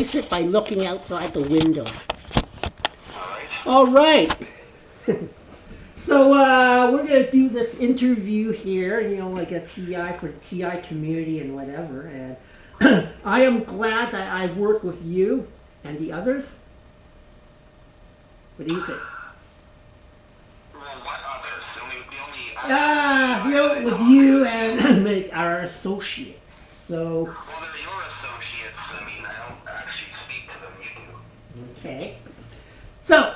replace it by looking outside the window. Alright. All right. So we're going to do this interview here, you know, like a TI for the TI community and whatever. And I am glad that I work with you and the others. What do you think? Well, what others? You know, with you and our associates. So. Well, they're your associates. I mean, I don't actually speak to them. You do. Okay. So,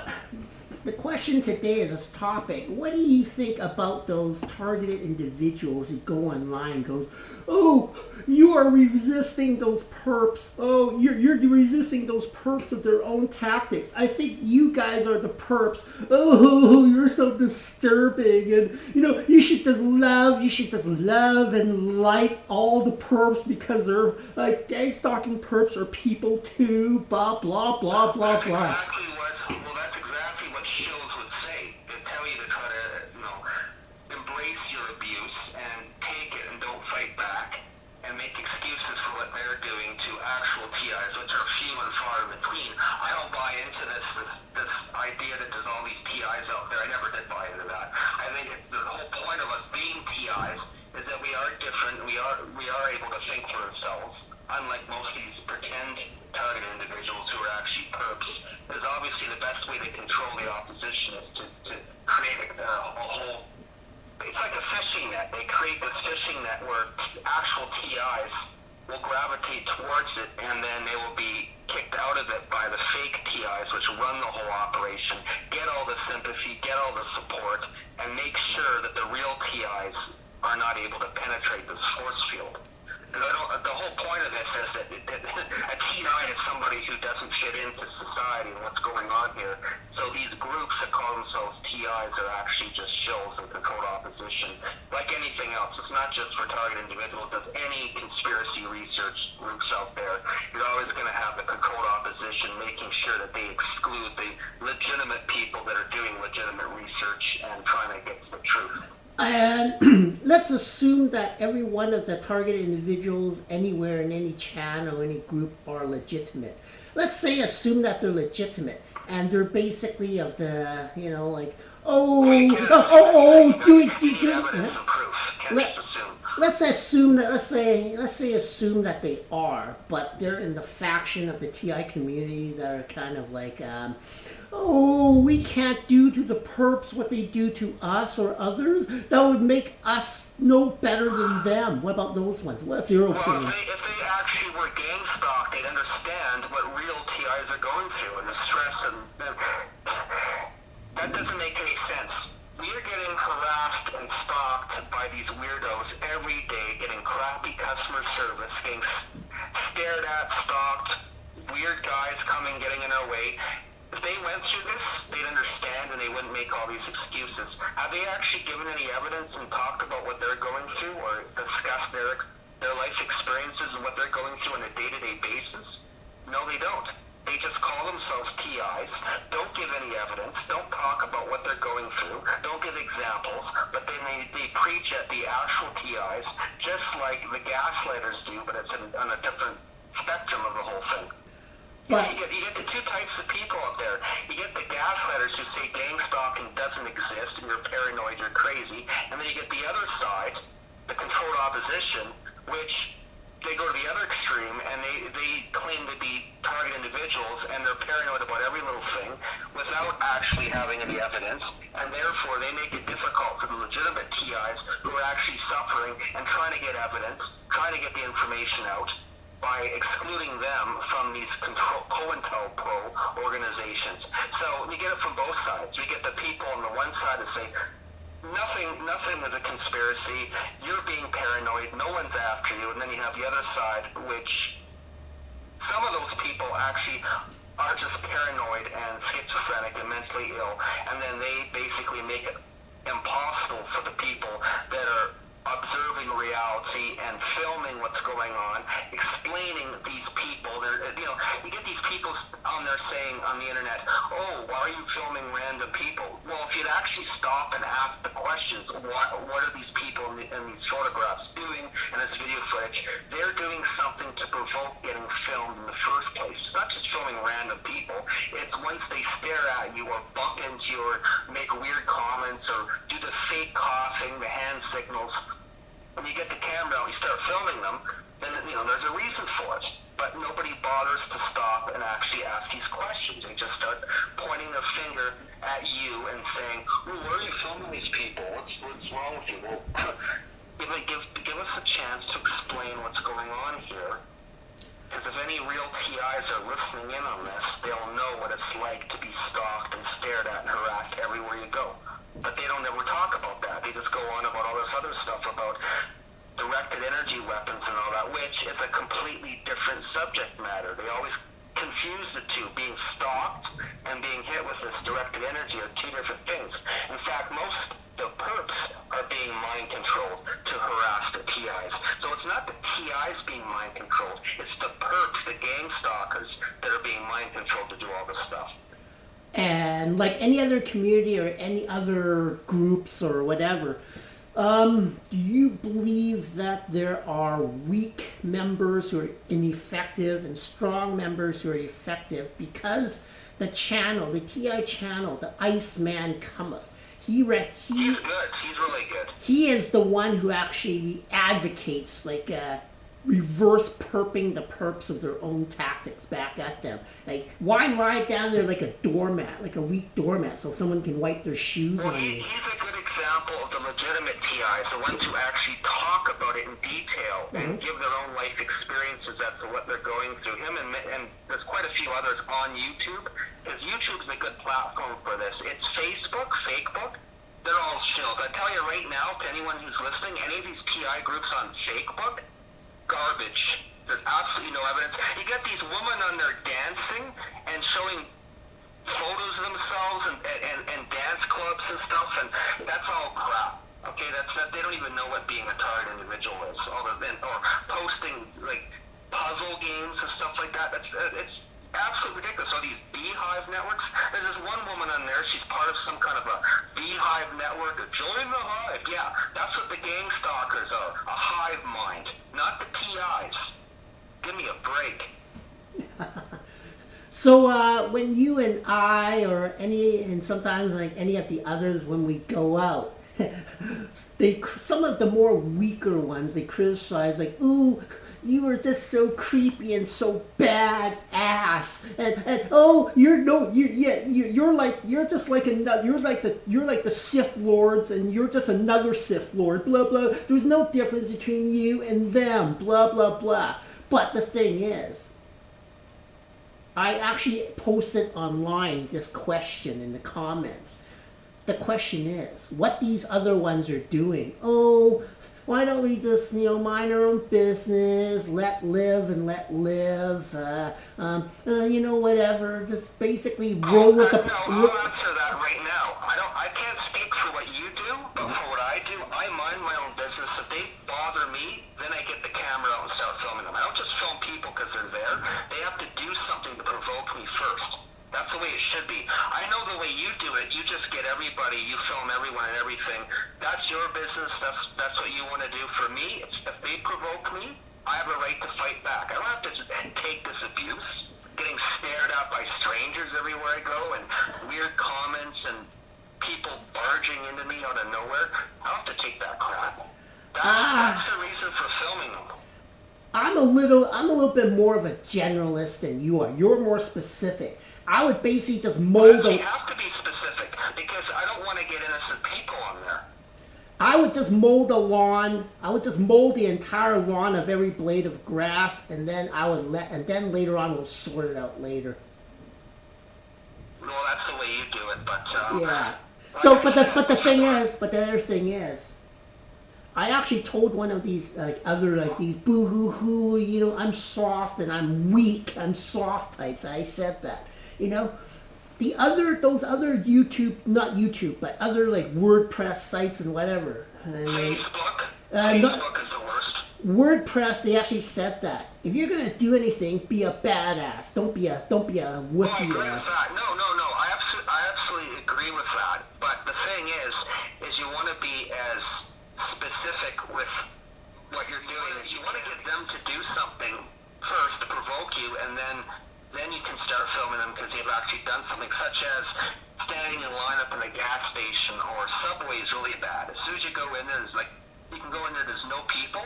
the question today is this topic. What do you think about those targeted individuals who go online and goes, oh, you are resisting those perps. Oh, you're resisting those perps with their own tactics. I think you guys are the perps. Oh, you're so disturbing. And, you know, you should just love and like all the perps because they're like gang-stalking perps are people too. Blah, blah, blah, blah, blah. That's exactly what shills would say. They tell you to try to, you know, embrace your abuse and take it and don't fight back and make excuses for what they're doing to actual TIs, which are few and far in between. I don't buy into this idea that there's all these TIs out there. I never did buy into that. I think the whole point of us being TIs is that we are different. We are able to think for ourselves, unlike most of these pretend targeted individuals who are actually perps. Because obviously the best way to control the opposition is to create a whole. It's like a fishing net. They create this fishing net where actual TIs will gravitate towards it, and then they will be kicked out of it by the fake TIs, which run the whole operation, get all the sympathy, get all the support, and make sure that the real TIs are not able to penetrate this force field. The whole point of this is that a TI is somebody who doesn't fit into society and what's going on here. So these groups that call themselves TIs are actually just shills and controlled opposition. Like anything else, it's not just for target individuals. There's any conspiracy research groups out there. You're always going to have the controlled opposition making sure that they exclude the legitimate people that are doing legitimate research and trying to get to the truth. And let's assume that every one of the targeted individuals anywhere in any channel or any group are legitimate. Let's assume that they're legitimate and they're basically of the, you know, like, let's assume that they are, but they're in the faction of the TI community that are kind of like, we can't do to the perps what they do to us or others. That would make us no better than them. What about those ones? What's your opinion? Well, if they actually were gang stalked, they'd understand what real TIs are going through and the stress and that doesn't make any sense. We are getting harassed and stalked by these weirdos every day, getting crappy customer service, getting stared at, stalked, weird guys coming, getting in our way. If they went through this, they'd understand and they wouldn't make all these excuses. Have they actually given any evidence and talked about what they're going through or discussed their life experiences and what they're going through on a day-to-day basis? No, they don't. They just call themselves TIs, don't give any evidence, don't talk about what they're going through, don't give examples, but then they preach at the actual TIs, just like the gaslighters do, but it's on a different spectrum of the whole thing. You get the two types of people out there. You get the gaslighters who say gang stalking doesn't exist and you're paranoid, you're crazy. And then you get the other side, the controlled opposition, which they go to the other extreme and they claim to be target individuals and they're paranoid about every little thing without actually having any evidence. And therefore they make it difficult for the legitimate TIs who are actually suffering and trying to get evidence, trying to get the information out, by excluding them from these COINTELPRO organizations. So we get it from both sides. We get the people on the one side that say, nothing is a conspiracy, you're being paranoid, no one's after you, and then you have the other side, which some of those people actually are just paranoid and schizophrenic and mentally ill, and then they basically make it impossible for the people that are observing reality and filming what's going on, explaining these people. You get these people on there saying on the internet, "Oh, why are you filming random people?" Well, if you'd actually stop and ask the questions, what are these people in these photographs doing in this video footage? They're doing something to provoke getting filmed in the first place. It's not just filming random people. It's once they stare at you or bump into you or make weird comments or do the fake coughing, the hand signals. When you get the camera out and you start filming them, then there's a reason for it. But nobody bothers to stop and actually ask these questions. They just start pointing their finger at you and saying, "Oh, why are you filming these people? What's wrong with you?" Well, give us a chance to explain what's going on here. Because if any real TIs are listening in on this, they'll know what it's like to be stalked and stared at and harassed everywhere you go. But they don't ever talk about that. They just go on about all this other stuff about directed energy weapons and all that, which is a completely different subject matter. They always confuse the two. Being stalked and being hit with this directed energy are two different things. In fact, most the perps are being mind controlled to harass the TIs. So it's not the TIs being mind controlled, it's the perps, the gang stalkers, that are being mind controlled to do all this stuff. And like any other community or any other groups or whatever, do you believe that there are weak members who are ineffective and strong members who are effective because the channel, the TI channel, the Iceman cometh? He's good. He's really good. He is the one who actually advocates reverse perping the perps of their own tactics back at them. Like, why lie down there like a doormat, like a weak doormat, so someone can wipe their shoes on you? He's a good example of the legitimate TIs, the ones who actually talk about it in detail and give their own life experiences as to what they're going through. Him and there's quite a few others on YouTube, because YouTube's a good platform for this. It's Facebook, Fakebook. They're all shills. I tell you right now, to anyone who's listening, any of these TI groups on Fakebook, garbage. There's absolutely no evidence. You get these women on there dancing and showing photos of themselves and dance clubs and stuff, and that's all crap. Okay, they don't even know what being a target individual is, or posting like puzzle games and stuff like that. It's absolutely ridiculous. So these beehive networks, there's this one woman on there, she's part of some kind of a beehive network. Join the hive. Yeah, that's what the gang stalkers are, a hive mind, not the TIs. Give me a break. So when you and I or and sometimes like any of the others, when we go out, some of the more weaker ones, they criticize like, "Ooh, you were just so creepy and so bad ass," and "Oh, you're like the Sith Lords, and you're just another Sith Lord, blah blah. There's no difference between you and them, blah blah blah." But the thing is, I actually posted online this question in the comments. The question is, what these other ones are doing. Oh, why don't we just, mind our own business, let live and let live, whatever, just basically roll with the... No, I'll answer that right now. I can't speak for what you do, but for what I do, I mind my own business. If they bother me, then I get the camera out and start filming them. I don't just film people because they're there. They have to do something to provoke me first. That's the way it should be. I know the way you do it, you just get everybody, you film everyone and everything. That's your business, that's what you want to do. For me, if they provoke me, I have a right to fight back. I don't have to just take this abuse, getting stared at by strangers everywhere I go, and weird comments and people barging into me out of nowhere. I don't have to take that crap. That's the reason for filming them. I'm a little bit more of a generalist than you are. You're more specific. I would basically just mold You have to be specific, because I don't want to get innocent people on there. I would just mold a lawn. I would just mold the entire lawn of every blade of grass, and then then later on we'll sort it out later. Well, that's the way you do it, but yeah. So, but the other thing is, I actually told one of these these boo-hoo-hoo, I'm soft and I'm weak, I'm soft types. I said that, those other YouTube, not YouTube, but other like WordPress sites and whatever. And Facebook. no- Facebook is the worst. WordPress, they actually said that if you're gonna do anything, be a badass. Don't be a Oh, I wussy agree with ass. that. No. I absolutely agree with that. But the thing is you want to be as specific with what you're doing. Is you want to get them to do something first to provoke you, and then you can start filming them because they've actually done something, such as standing in line up in a gas station, or Subway is really bad. As soon as you go in there, you can go in there, there's no people,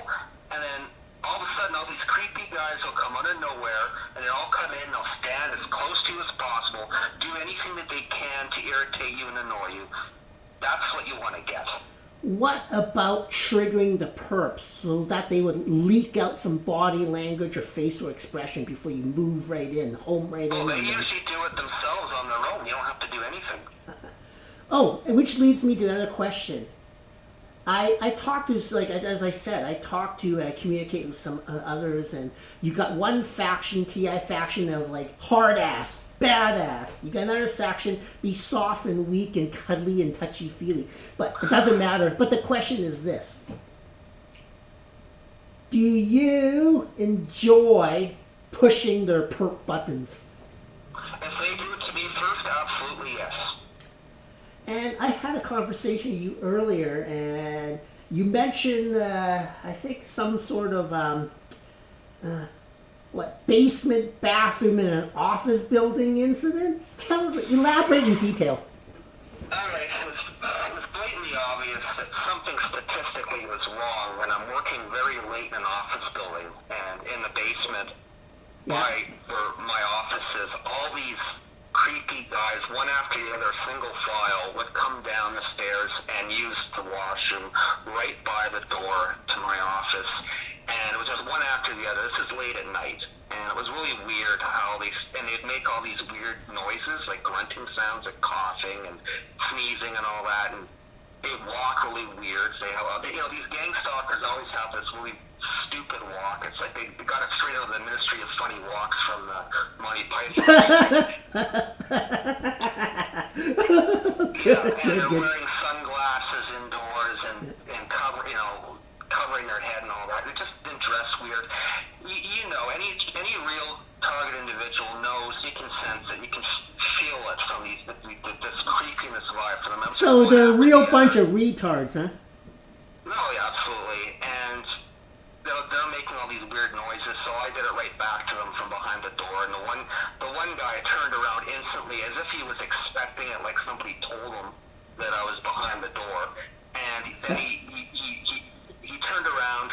and then all of a sudden all these creepy guys will come out of nowhere, and they'll all come in, they'll stand as close to you as possible, do anything that they can to irritate you and annoy you. That's what you want to get. What about triggering the perps so that they would leak out some body language or facial expression before you move right in, home right Well, in? they usually do it themselves on their own. You don't have to do anything. Oh, and which leads me to another question. I talked to, like, as I said, I communicate with some others, and you got one faction, TI faction of like hard ass, badass. You got another section, be soft and weak and cuddly and touchy feely. But it doesn't matter. But the question is this: do you enjoy pushing their perp buttons? If they do it to me first, absolutely yes. And I had a conversation with you earlier, and you mentioned, I think, some sort of, basement, bathroom in an office building incident? Elaborate in detail. Alright, it was blatantly obvious that something statistically was wrong when I'm working very late in an office building, and in the basement, where my office is, all these creepy guys, one after the other, single file, would come down the stairs and use the washroom right by the door to my office. And it was just one after the other. This is late at night. And it was really weird how they'd make all these weird noises, like grunting sounds, like coughing and sneezing and all that. And they'd walk really weird. These gangstalkers always have this really stupid walk. It's like they got it straight out of the Ministry of Funny Walks from the Monty Python. And they're wearing sunglasses indoors and covering their head and all that. They just been dressed weird. Any real target individual knows, you can sense it, you can feel it from this creepiness vibe from them. So they're a real bunch of retards, huh? No, yeah, absolutely. And they're making all these weird noises, so I did it right back to them from behind the door. And the one guy turned around instantly as if he was expecting it, like somebody told him that I was behind the door. And then he turned around,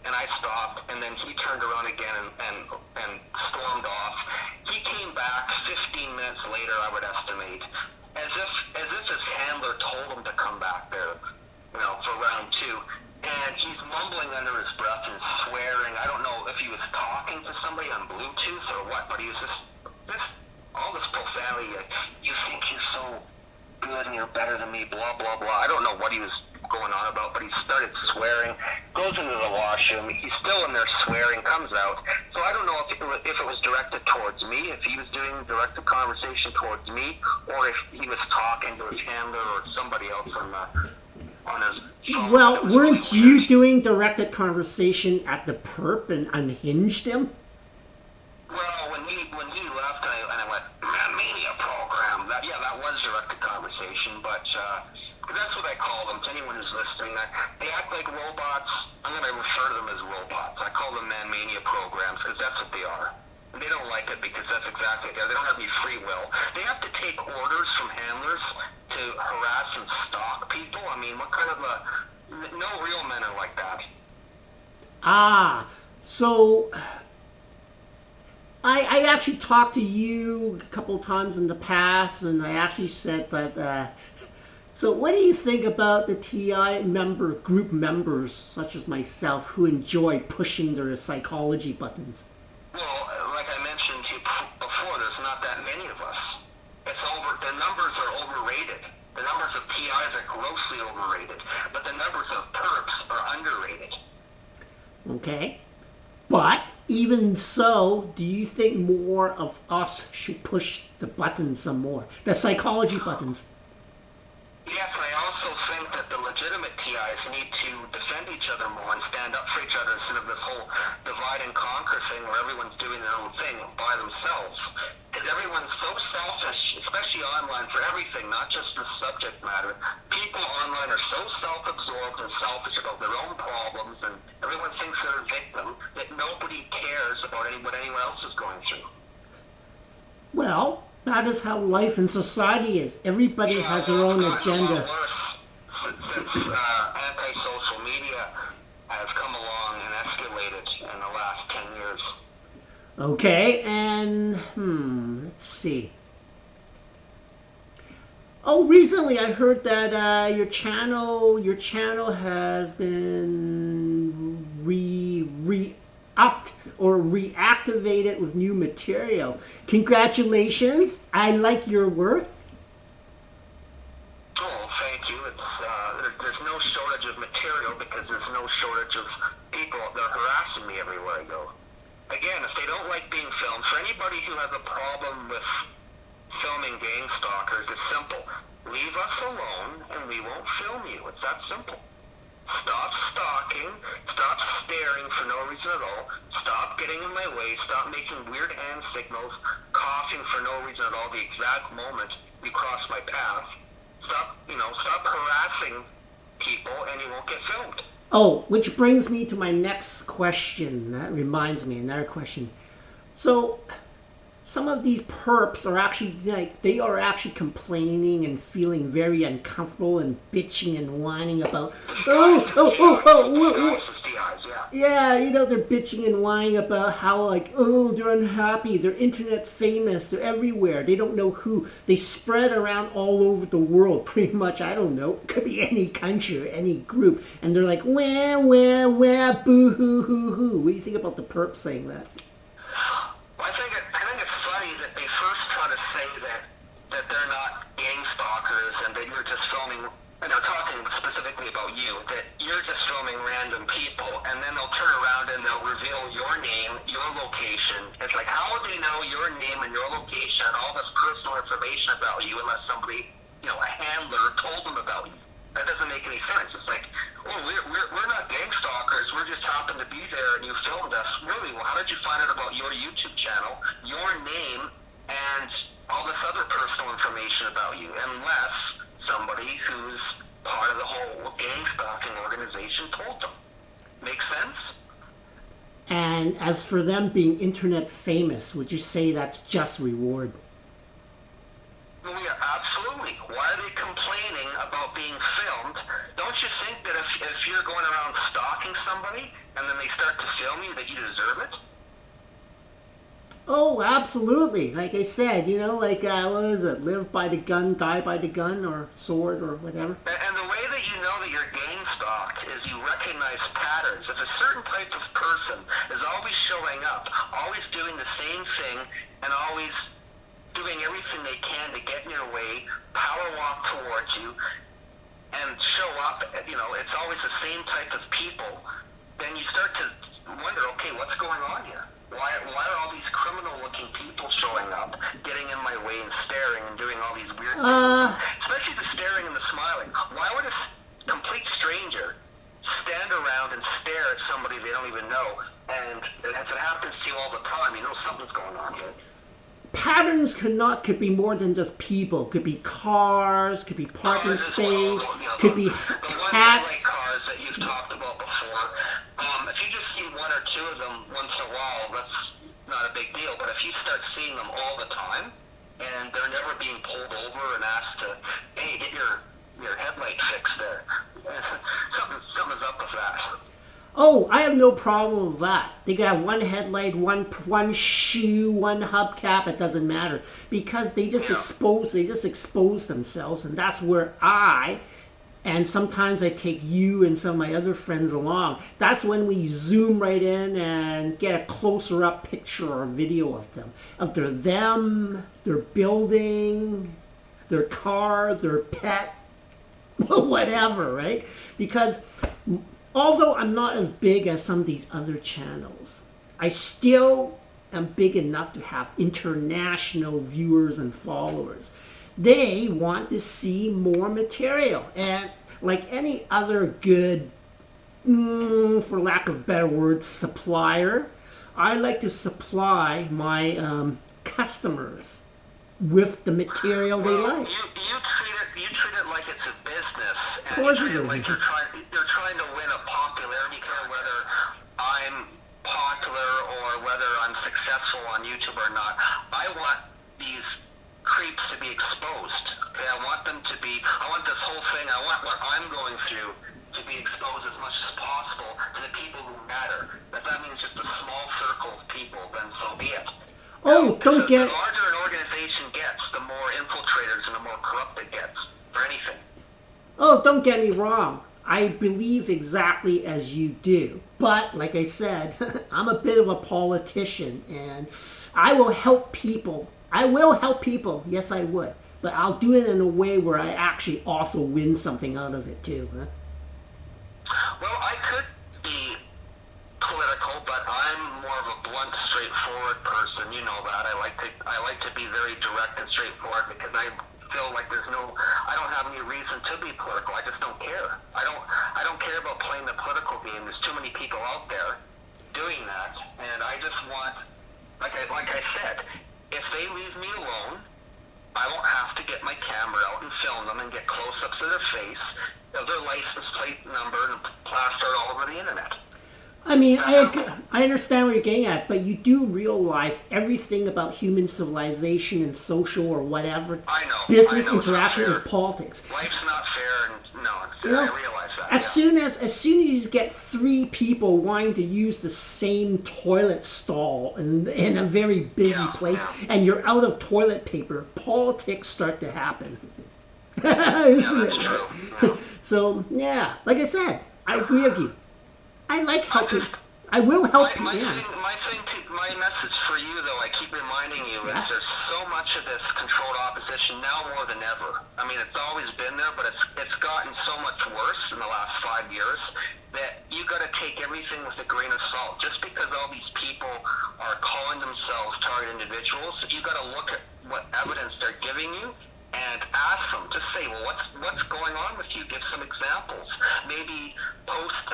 and I stopped, and then he turned around again and stormed off. He came back 15 minutes later, I would estimate, as if his handler told him to come back there, for round two. And he's mumbling under his breath and swearing. I don't know if he was talking to somebody on Bluetooth or what, but he was just all this profanity. Like, you think you're so good and you're better than me, blah, blah, blah. I don't know what he was going on about, but he started swearing, goes into the washroom, he's still in there swearing, comes out. So I don't know if it was directed towards me, if he was doing directed conversation towards me, or if he was talking to his handler or somebody else on his phone. Well, weren't you doing directed conversation at the perp and unhinged him? Well, when he left, and I went, "Man, mania program." That was directed conversation, but that's what I call them. To anyone who's listening, they act like robots. I'm going to refer to them as robots. I call them man mania programs because that's what they are. And they don't like it because that's exactly what they are. They don't have any free will. They have to take orders from handlers to harass and stalk people. I mean, what kind of no real men are like that. So I actually talked to you a couple of times in the past, and I actually said that. So what do you think about the TI group members, such as myself, who enjoy pushing their psychology buttons? Well, like I mentioned to you before, there's not that many of us. The numbers are overrated. The numbers of TIs are grossly overrated, but the numbers of perps are underrated. Okay, but even so, do you think more of us should push the buttons some more? The psychology buttons. Yes, and I also think that the legitimate TIs need to defend each other more and stand up for each other instead of this whole divide and conquer thing where everyone's doing their own thing by themselves. Because everyone's so selfish, especially online, for everything, not just the subject matter. People online are so self-absorbed and selfish about their own problems, and everyone thinks they're a victim, that nobody cares about what anyone else is going through. Well, that is how life in society is. Everybody has their own agenda. It's worse since anti-social media has come along and escalated in the last 10 years. Okay, and let's see. Oh, recently I heard that your channel has been re-upped or reactivated with new material. Congratulations! I like your work. Oh, thank you. It's there's no shortage of material because there's no shortage of people that are harassing me everywhere I go. Again, if they don't like being filmed, for anybody who has a problem with filming gangstalkers, it's simple. Leave us alone and we won't film you. It's that simple. Stop stalking, stop staring for no reason at all, stop getting in my way, stop making weird hand signals, coughing for no reason at all the exact moment you cross my path. Stop harassing people and you won't get filmed. Oh, which brings me to my next question. That reminds me, another question. So, some of these perps are actually they are actually complaining and feeling very uncomfortable and bitching and whining about yeah, they're bitching and whining about how they're unhappy, they're internet famous, they're everywhere, they don't know who, they spread around all over the world pretty much. I don't know, it could be any country or any group, and they're like wah wah wah boo hoo hoo hoo. What do you think about the perps saying that? Well, I think it's funny that they first try to say that they're not gang stalkers and that you're just filming, and they're talking specifically about you, that you're just filming random people, and then they'll turn around and they'll reveal your name, your location. It's like, how would they know your name and your location and all this personal information about you unless somebody, a handler told them about you? That doesn't make any sense. It's like, well, we're not gang stalkers. We just happened to be there and you filmed us. Really? Well, how did you find out about your YouTube channel, your name, and all this other personal information about you? Unless somebody who's part of the whole gang stalking organization told them. Make sense? And as for them being internet famous, would you say that's just reward? Oh, yeah, absolutely. Why are they complaining about being filmed? Don't you think that if you're going around stalking somebody and then they start to film you, that you deserve it? Oh, absolutely. Like I said, what is it? Live by the gun, die by the gun, or sword, or whatever. And the way that you know that you're gang stalked is you recognize patterns. If a certain type of person is always showing up, always doing the same thing, and always doing everything they can to get in your way, power walk towards you, and show up, it's always the same type of people, then you start to wonder, okay, what's going on here? Why are all these criminal-looking people showing up, getting in my way and staring and doing all these weird things? Especially the staring and the smiling. Why would a complete stranger stand around and stare at somebody they don't even know? And if it happens to you all the time, something's going on here. Patterns could be more than just people. Could be cars, could be parking space, could be cats. The cars that you've talked about before. If you just see one or two of them once in a while, that's not a big deal. But if you start seeing them all the time, and they're never being pulled over and asked to, hey, get your headlight fixed there, something's up with that. Oh, I have no problem with that. They got one headlight, one shoe, one hubcap. It doesn't matter because they just expose themselves, and that's where and sometimes I take you and some of my other friends along. That's when we zoom right in and get a closer up picture or video of them, their building, their car, their pet, whatever, right? Because although I'm not as big as some of these other channels, I still am big enough to have international viewers and followers. They want to see more material. And like any other good, for lack of better words, supplier, I like to supply my customers with the material they like. You treat it like it's a business, and course you treat it it is. like you're trying to win a popularity contest, whether I'm popular or whether I'm successful on YouTube or not. I want these creeps to be exposed. Okay, I want this whole thing. I want what I'm going through to be exposed as much as possible to the people who matter. If that means just a small circle of people, then so be it. Oh, don't get... The larger an organization gets, the more infiltrators and the more corrupt it gets for anything. Oh, don't get me wrong. I believe exactly as you do. But, like I said, I'm a bit of a politician, and I will help people. I will help people. Yes, I would. But I'll do it in a way where I actually also win something out of it, too. Huh? Well, I could be political, but I'm more of a blunt, straightforward person. You know that. I like to be very direct and straightforward because I feel like I don't have any reason to be political. I just don't care. I don't care about playing the political game. There's too many people out there doing that, and I just want, like I said, if they leave me alone, I won't have to get my camera out and film them and get close-ups of their face, of their license plate number, and plaster it all over the internet. I mean, I understand what you're getting at, but you do realize everything about human civilization and social or whatever business interaction is politics. Life's not fair, and I realize that. As soon as you get three people wanting to use the same toilet stall in a very busy place, and you're out of toilet paper, politics start to happen. Isn't it? True. Yeah. So yeah, like I said, I agree with you. I like helping. I will help you. My message for you, though, I keep reminding you, is there's so much of this controlled opposition now more than ever. I mean, it's always been there, but it's gotten so much worse in the last 5 years that you got to take everything with a grain of salt. Just because all these people are calling themselves target individuals, you got to look at what evidence they're giving you and ask them. Just say, well, what's going on with you? Give some examples. Maybe post,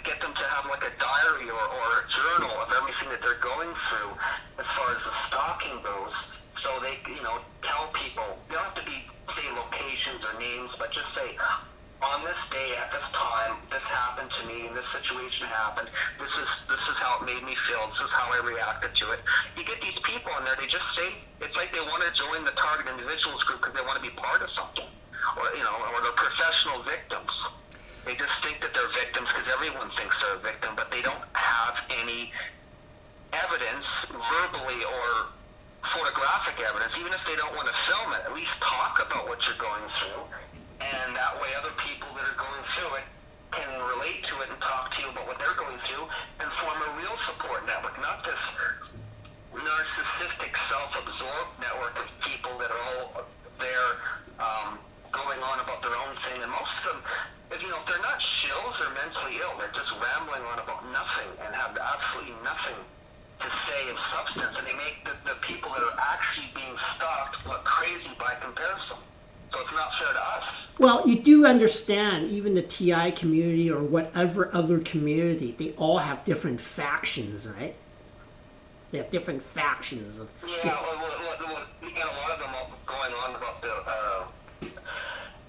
get them to have like a diary or a journal of everything that they're going through as far as the stalking goes. So they, tell people. You don't have to say locations or names, but just say, on this day at this time, this happened to me, and this situation happened. This is how it made me feel. This is how I reacted to it. You get these people in there, they just say, it's like they want to join the target individuals group because they want to be part of something, or they're professional victims. They just think that they're victims because everyone thinks they're a victim, but they don't have any evidence, verbally or photographic evidence. Even if they don't want to film it, at least talk about what you're going through. And that way other people that are going through it can relate to it and talk to you about what they're going through and form a real support network, not this narcissistic, self-absorbed network of people that are all there going on about their own thing. And most of them, if they're not shills or mentally ill, they're just rambling on about nothing and have absolutely nothing to say of substance. And they make the people that are actually being stalked look crazy by comparison. So it's not fair to us. Well, you do understand, even the TI community or whatever other community, they all have different factions, right? They have different factions. And a lot of them are going on about the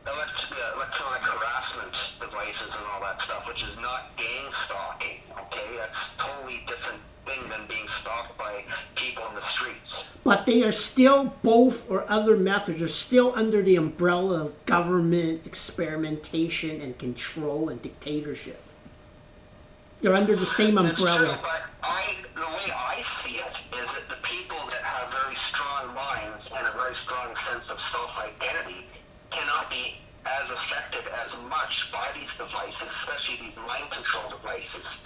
electronic harassment devices and all that stuff, which is not gang stalking, okay? That's totally different thing than being stalked by people in the streets. But they are still, both or other methods, are still under the umbrella of government experimentation and control and dictatorship. They're under the same umbrella. That's true, but the way I see it is that the people that have very strong minds and a very strong sense of self-identity cannot be as affected as much by these devices, especially these mind control devices.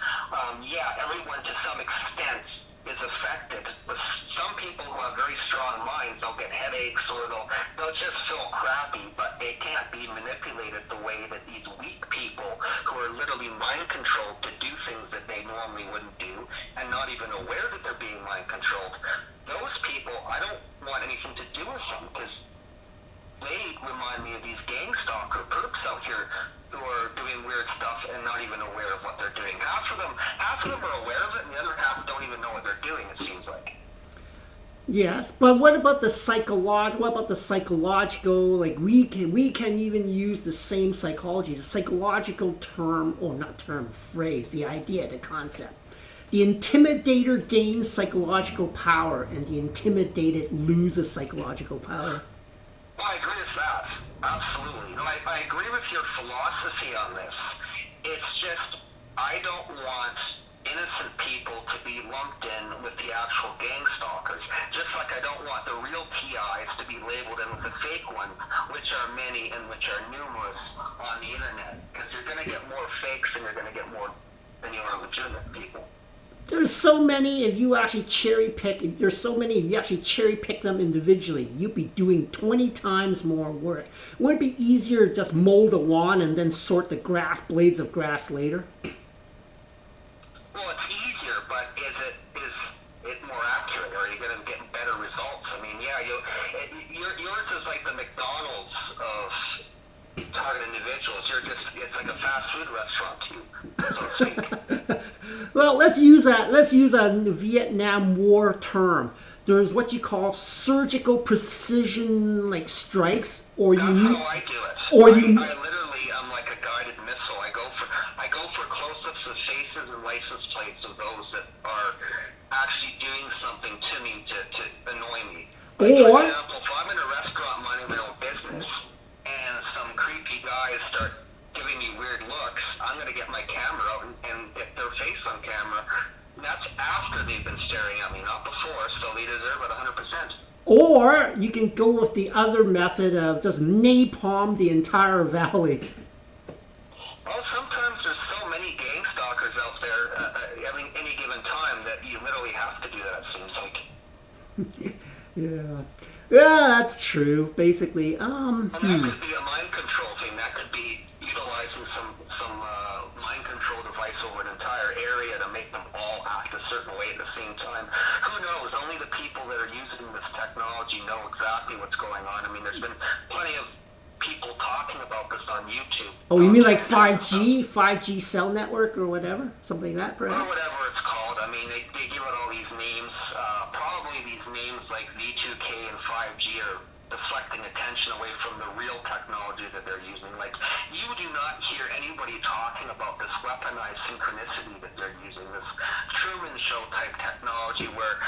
Everyone to some extent is affected, but some people who have very strong minds, they'll get headaches or they'll just feel crappy, but they can't be manipulated the way that these weak people who are literally mind controlled to do things that they normally wouldn't do and not even aware that they're being mind controlled. Those people, I don't want anything to do with them because they remind me of these gangstalker perps out here who are doing weird stuff and not even aware of what they're doing. Half of them are aware of it, and the other half don't even know what they're doing, it seems like. Yes, but what about the psychological? Like we can even use the same psychology, the psychological term, or not term, phrase, the idea, the concept. The intimidator gains psychological power, and the intimidated loses psychological power. Well, I agree with that. Absolutely. I agree with your philosophy on this. It's just, I don't want innocent people to be lumped in with the actual gangstalkers, just like I don't want the real TIs to be labeled in with the fake ones, which are many and which are numerous on the internet, because you're going to get more fakes and you're going to get more than you are legitimate people. There's so many, if you actually cherry pick them individually, you'd be doing 20 times more work. Would it be easier to just mow the lawn and then sort the blades of grass later? Well, it's easier, but is it more accurate? Or are you going to get better results? I mean, yeah, yours is like the McDonald's of target individuals. It's like a fast food restaurant to you, so to speak. Well, let's use a Vietnam War term. There's what you call surgical precision, like strikes, or That's how I do it. I literally am like a guided missile. I go for close-ups of faces and license plates of those that are actually doing something to me to annoy me. Like, for example, if I'm in a restaurant minding my own business and some creepy guys start giving me weird looks, I'm going to get my camera out and get their face on camera. That's after they've been staring at me, not before, so they deserve it 100%. Or you can go with the other method of just napalm the entire valley. Well, sometimes there's so many gangstalkers out there at any given time that you literally have to do that, it seems like. Yeah, that's true, basically. And that could be a mind control thing. That could be utilizing some mind control device over an entire area to make them all act a certain way at the same time. Who knows? Only the people that are using this technology know exactly what's going on. I mean, there's been plenty of people talking about this on YouTube. Oh, you mean like 5G cell network or whatever? Something like that, perhaps? Or whatever it's called. I mean, they give it all these names. Probably these names like V2K and 5G are deflecting attention away from the real technology that they're using. Like, you do not hear anybody talking about this weaponized synchronicity that they're using, this Truman Show type technology where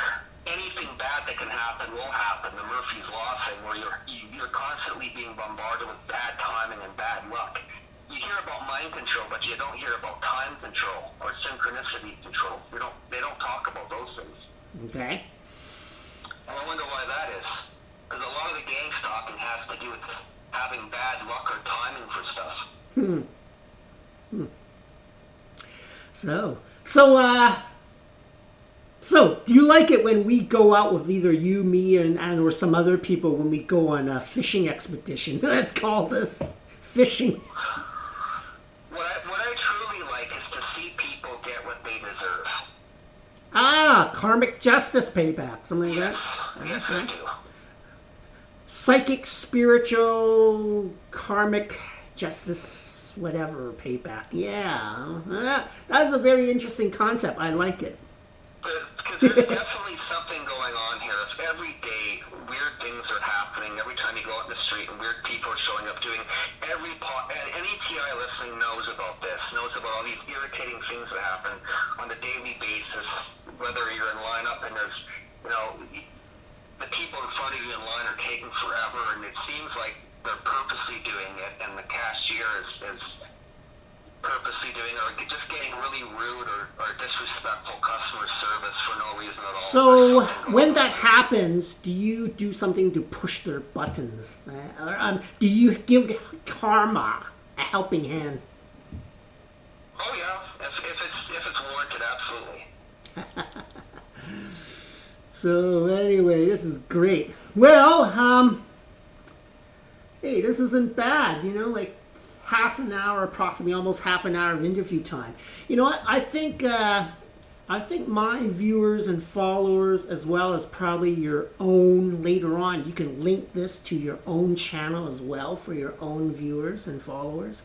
anything bad that can happen will happen, the Murphy's Law thing, where you're constantly being bombarded with bad timing and bad luck. You hear about mind control, but you don't hear about time control or synchronicity control. They don't talk about those things. Okay. And I wonder why that is. Because a lot of the gang stalking has to do with having bad luck or timing for stuff. So, do you like it when we go out with either you, me, and or some other people when we go on a fishing expedition? Let's call this fishing. What I truly like is to see people get what they deserve. Karmic justice payback, something like that? Yes, I do. Psychic, spiritual, karmic justice, whatever, payback. Yeah, that's a very interesting concept. I like it. Because there's definitely something going on here. If every day weird things are happening, every time you go out in the street and weird people are showing up doing any TI listening knows about this, knows about all these irritating things that happen on a daily basis, whether you're in lineup and there's, the people in front of you in line are taking forever, and it seems like they're purposely doing it, and the cashier is purposely doing it, or just getting really rude or disrespectful customer service for no reason at all. So when that happens, do you do something to push their buttons? Do you give karma a helping hand? Oh yeah, if it's warranted, absolutely. So anyway, this is great. Well, hey, this isn't bad. Like half an hour, approximately almost half an hour of interview time. You know what? I think my viewers and followers, as well as probably your own later on, you can link this to your own channel as well for your own viewers and followers.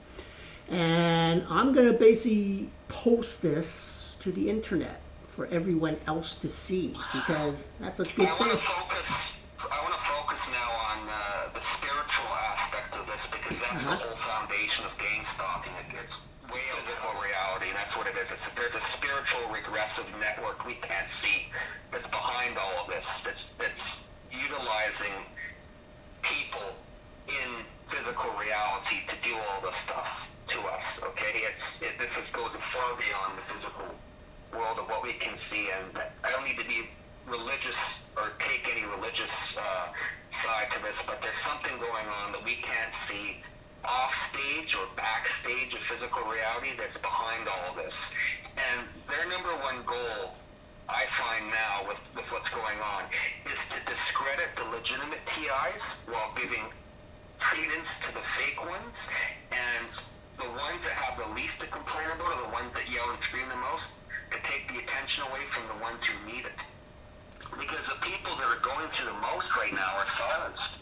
And I'm going to basically post this to the internet for everyone else to see, because that's a good thing. I want to focus now on the spiritual aspect of this, because that's the whole foundation of gang stalking. It's way physical reality, and that's what it is. There's a spiritual regressive network we can't see that's behind all of this. That's utilizing people in physical reality to do all this stuff to us. Okay, this goes far beyond the physical world of what we can see, and I don't need to be religious or take any religious side to this, but there's something going on that we can't see off stage or backstage of physical reality that's behind all of this. And their number one goal, I find now with what's going on, is to discredit the legitimate TIs while giving credence to the fake ones, and the ones that have the least to complain about are the ones that yell and scream the most, to take the attention away from the ones who need it. Because the people that are going through the most right now are silenced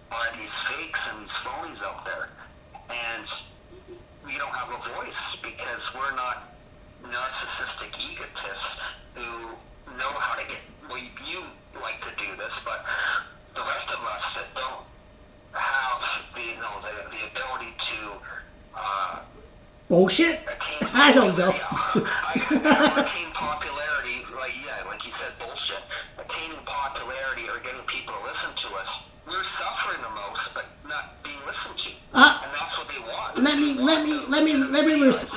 by these fakes and these phonies out there. And we don't have a voice because we're not narcissistic egotists who know how to get, well, you like to do this, but the rest of us that don't have the ability to bullshit? I don't know. Attain popularity, like you said, bullshit. Attaining popularity or getting people to listen to us. We're suffering the most, but not being listened to. And that's what they want.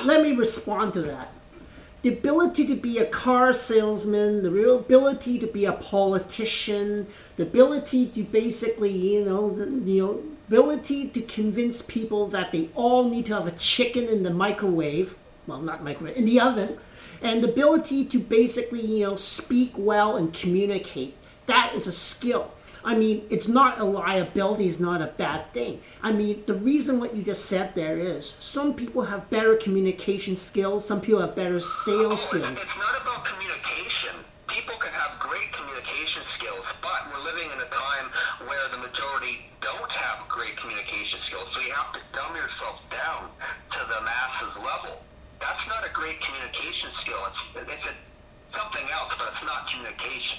Let me respond to that. The ability to be a car salesman, the real ability to be a politician, the ability to basically, ability to convince people that they all need to have a chicken in the microwave, well, not microwave, in the oven, and the ability to basically, speak well and communicate. That is a skill. I mean, it's not a liability, it's not a bad thing. I mean, the reason what you just said there is some people have better communication skills, some people have better sales skills. It's not about communication. People can have great communication skills, but we're living in a time where the majority don't have great communication skills, so you have to dumb yourself down to the masses level. That's not a great communication skill. It's something else, but it's not communication.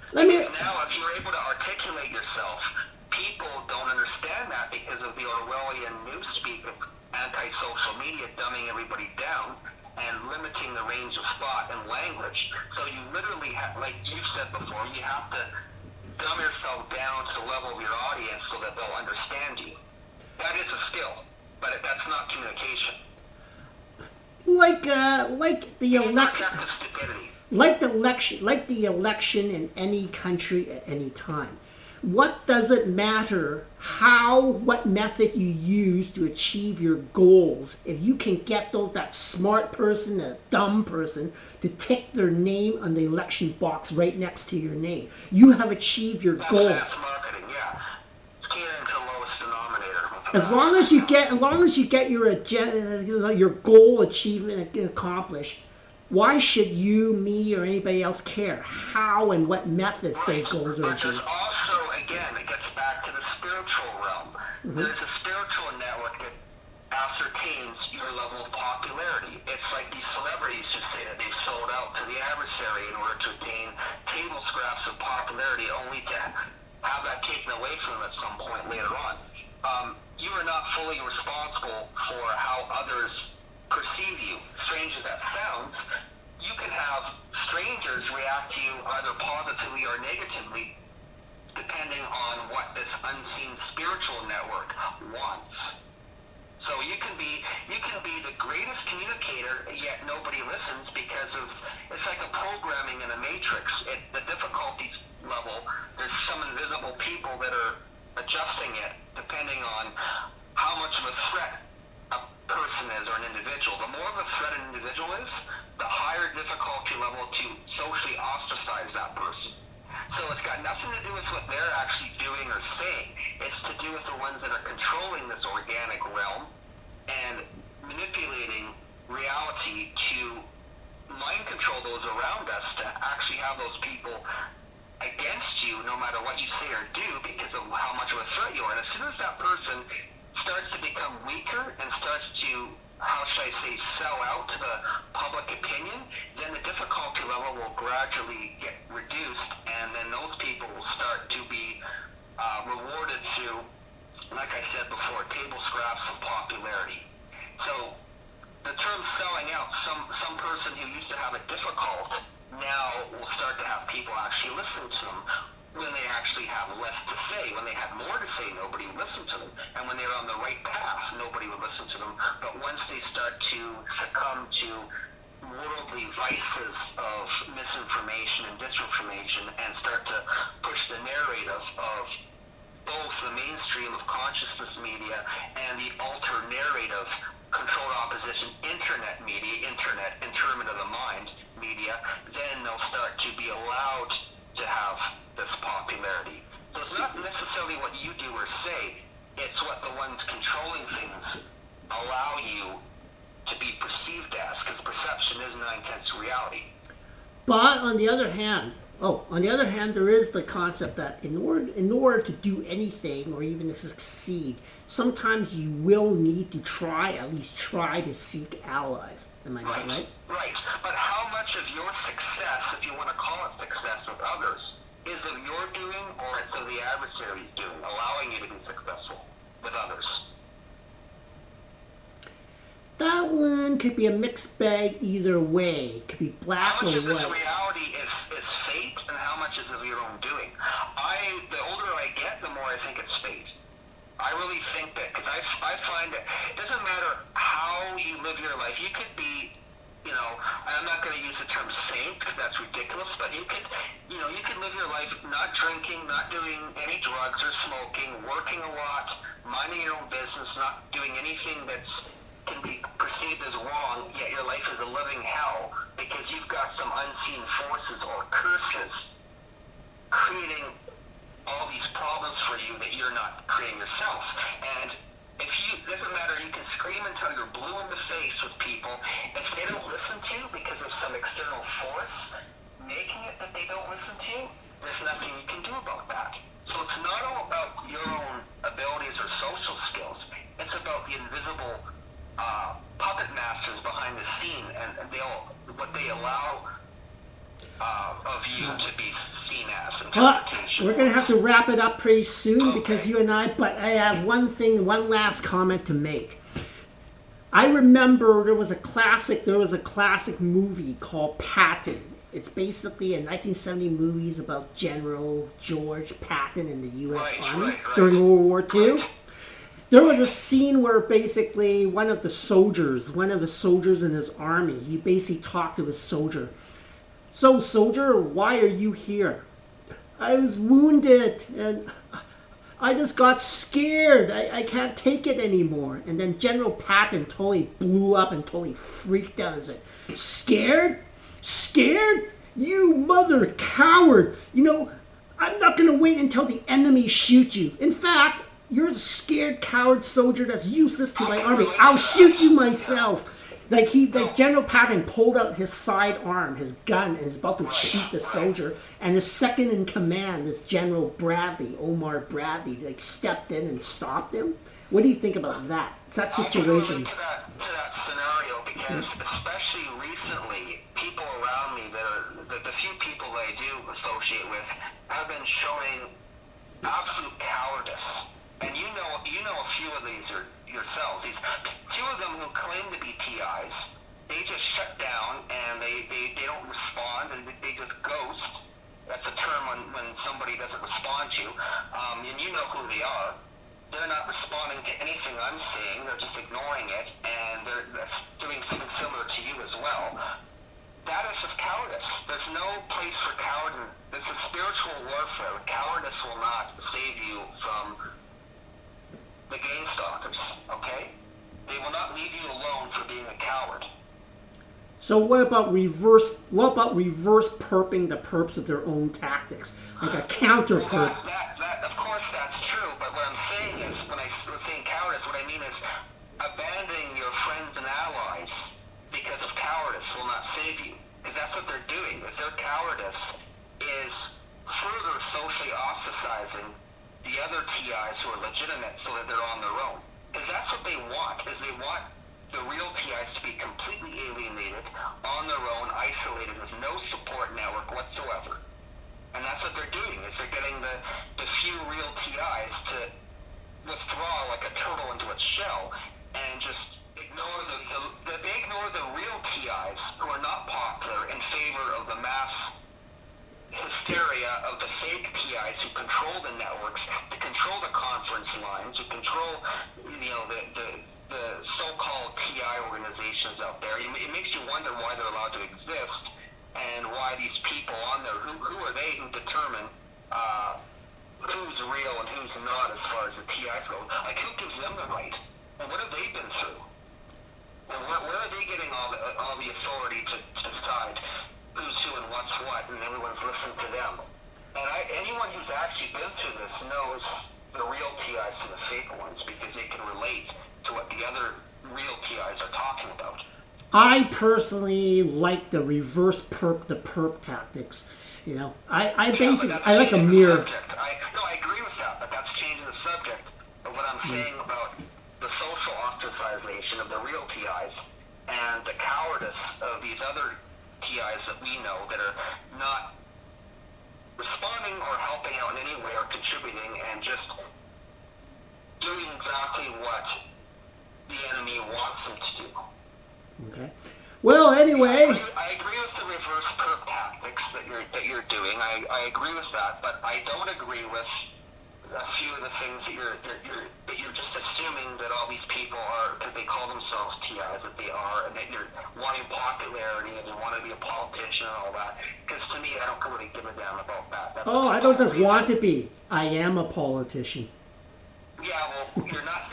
Because now, if you're able to articulate yourself, people don't understand that because of the Orwellian newspeak of anti-social media dumbing everybody down and limiting the range of thought and language. So you literally have, like you've said before, you have to dumb yourself down to the level of your audience so that they'll understand you. That is a skill, but that's not communication. Like the election. Stupidity. Like the election in any country at any time. What does it matter what method you use to achieve your goals if you can get that smart person, a dumb person, to tick their name on the election box right next to your name? You have achieved your goal. That's marketing, yeah. It's catering to the lowest denominator. As long as you get your goal achievement accomplished, why should you, me, or anybody else care how and what methods those goals are achieved? But there's also, again, it gets back to the spiritual realm. Mm-hmm. There's a spiritual network that ascertains your level of popularity. It's like these celebrities who say that they've sold out to the adversary in order to attain table scraps of popularity, only to have that taken away from them at some point later on. You are not fully responsible for how others perceive you. Strange as that sounds, you can have strangers react to you either positively or negatively depending on what this unseen spiritual network wants. So you can be the greatest communicator, yet nobody listens because of, it's like a programming in a matrix. The difficulty level, there's some invisible people that are adjusting it depending on how much of a threat person is or an individual. The more of a threat an individual is, the higher difficulty level to socially ostracize that person. So it's got nothing to do with what they're actually doing or saying. It's to do with the ones that are controlling this organic realm and manipulating reality to mind control those around us, to actually have those people against you no matter what you say or do because of how much of a threat you are. And as soon as that person starts to become weaker and starts to, how should I say, sell out to the public opinion, then the difficulty level will gradually get reduced, and then those people will start to be rewarded through, like I said before, table scraps of popularity. So the term selling out, some person who used to have it difficult now will start to have people actually listen to them when they actually have less to say. When they had more to say, nobody would listen to them. And when they're on the right path, nobody would listen to them. But once they start to succumb to worldly vices of misinformation and disinformation and start to push the narrative of both the mainstream of consciousness media and the alter narrative controlled opposition internet media, internet interment of the mind media, then they'll start to be allowed to have this popularity. So it's not necessarily what you do or say, it's what the ones controlling things allow you to be perceived as, because perception is 9/10 reality. But on the other hand, there is the concept that in order to do anything or even to succeed, sometimes you will need to at least try to seek allies. Am I not right? Right. But how much of your success, if you want to call it success with others, is of your doing or it's of the adversary's doing, allowing you to be successful with others? That one could be a mixed bag either way. It could be black or white. How much of this reality is fate and how much is of your own doing? The older I get, the more I think it's fate. I really think that, because I find that it doesn't matter how you live your life. You could be, I'm not going to use the term saint because that's ridiculous, but you could live your life not drinking, not doing any drugs or smoking, working a lot, minding your own business, not doing anything that's can be perceived as wrong, yet your life is a living hell because you've got some unseen forces or curses creating all these problems for you that you're not creating yourself. And doesn't matter, you can scream until you're blue in the face with people. If they don't listen to you because of some external force making it that they don't listen to you, there's nothing you can do about that. So it's not all about your own abilities or social skills. It's about the invisible puppet masters behind the scene and what they allow of you to be seen as interpretation. We're going to have to wrap it up pretty soon because you and but I have one last comment to make. I remember there was a classic movie called Patton. It's basically a 1970 movie about General George Patton in the U.S. Army during World War II. There was a scene where basically one of the soldiers in his army, he basically talked to his soldier. So, soldier, why are you here? I was wounded and I just got scared. I can't take it anymore. And then General Patton totally blew up and totally freaked out and said, Scared? Scared? You mother coward. I'm not going to wait until the enemy shoots you. In fact, you're a scared coward soldier that's useless to my army. I'll shoot you myself. Like General Patton pulled out his sidearm, his gun, and is about to shoot the soldier. And his second in command, this General Omar Bradley, stepped in and stopped him. What do you think about that? It's that situation. To that scenario, because especially recently, people around me, the few people that I do associate with, have been showing absolute cowardice. And you know a few of these yourselves. These two of them who claim to be TIs, they just shut down and they don't respond and they just ghost. That's a term when somebody doesn't respond to you. And you know who they are. They're not responding to anything I'm saying. They're just ignoring it, and they're doing something similar to you as well. That is just cowardice. There's no place for cowardice. This is spiritual warfare. Cowardice will not save you from the gangstalkers, okay? They will not leave you alone for being a coward. So what about reverse? What about reverse perping the perps of their own tactics, like a counter Well, perp? that, of course, that's true. But what I'm saying is, when I was saying cowardice, what I mean is abandoning your friends and allies because of cowardice will not save you. Because that's what they're doing. Is their cowardice is further socially ostracizing the other TIs who are legitimate, so that they're on their own. Because that's what they want. Is they want the real TIs to be completely alienated, on their own, isolated, with no support network whatsoever. And that's what they're doing, is they're getting the few real TIs to withdraw like a turtle into its shell and just ignore they ignore the real TIs who are not popular in favor of the mass hysteria of the fake TIs who control the networks, to control the conference lines, who control, the so-called TI organizations out there. It makes you wonder why they're allowed to exist, and why these people on there, who are they who determine who's real and who's not as far as the TIs go? Like, who gives them the right? And what have they been through? And where are they getting all the authority to decide who's who and what's what, and everyone's listening to them? And anyone who's actually been through this knows the real TIs from the fake ones, because they can relate to what the other real TIs are talking about. I personally like the reverse perp the perp tactics. I basically I like a mirror. I agree with that, but that's changing the subject. But what I'm saying about the social ostracization of the real TIs and the cowardice of these other TIs that we know that are not responding or helping out in any way or contributing, and just doing exactly what the enemy wants them to do. Okay. Well, anyway, I agree with the reverse perp tactics that you're doing. I agree with that, but I don't agree with a few of the things that you're just assuming that all these people are, because they call themselves TIs, that they are, and that you're wanting popularity and you want to be a politician and all that. Because to me, I don't really give a damn about that. I don't just want to be. I am a politician. Yeah, well, you're not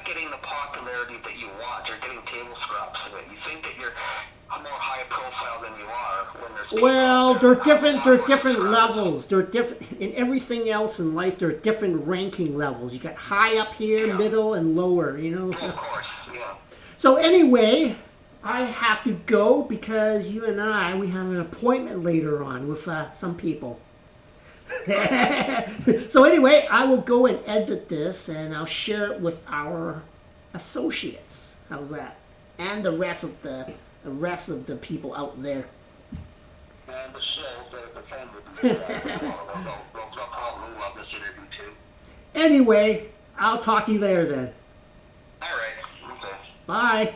getting the popularity that you want. You're getting table scraps of it. You think that you're more high profile than you are when there's people Well, they're different. They're different subscribers. levels. They're different in everything else in life. There are different ranking levels. You got high up here, Yeah. middle, and lower. Of course, yeah. So anyway, I have to go because you and we have an appointment later on with some people. So anyway, I will go and edit this, and I'll share it with our associates. How's that? And the rest of the people out there. And the shells that are defended. No problem. We love this interview too. Anyway, I'll talk to you later then. All right. Okay. Bye.